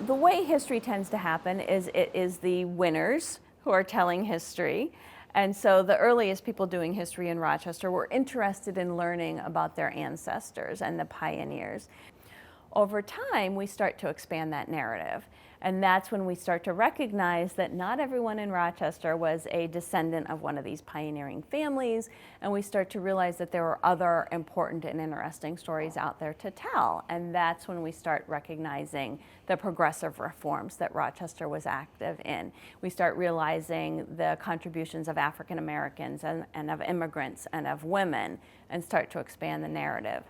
The way history tends to happen is it is the winners who are telling history. And so the earliest people doing history in Rochester were interested in learning about their ancestors and the pioneers. Over time, we start to expand that narrative. And that's when we start to recognize that not everyone in Rochester was a descendant of one of these pioneering families. And we start to realize that there were other important and interesting stories out there to tell. And that's when we start recognizing the progressive reforms that Rochester was active in. We start realizing the contributions of African Americans and of immigrants and of women, and start to expand the narrative.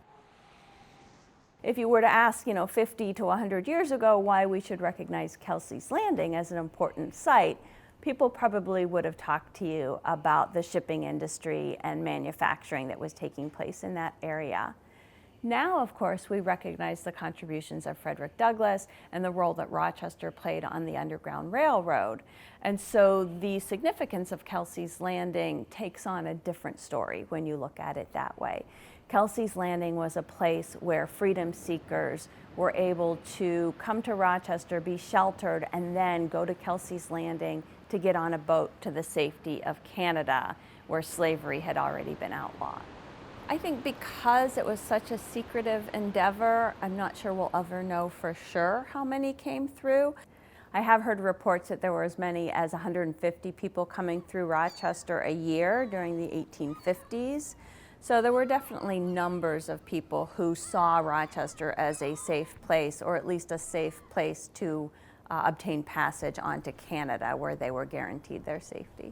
If you were to ask, 50 to 100 years ago why we should recognize Kelsey's Landing as an important site, people probably would have talked to you about the shipping industry and manufacturing that was taking place in that area. Now, of course, we recognize the contributions of Frederick Douglass and the role that Rochester played on the Underground Railroad. And so the significance of Kelsey's Landing takes on a different story when you look at it that way. Kelsey's Landing was a place where freedom seekers were able to come to Rochester, be sheltered, and then go to Kelsey's Landing to get on a boat to the safety of Canada, where slavery had already been outlawed. I think because it was such a secretive endeavor, I'm not sure we'll ever know for sure how many came through. I have heard reports that there were as many as 150 people coming through Rochester a year during the 1850s. So there were definitely numbers of people who saw Rochester as a safe place, or at least a safe place to obtain passage onto Canada, where they were guaranteed their safety.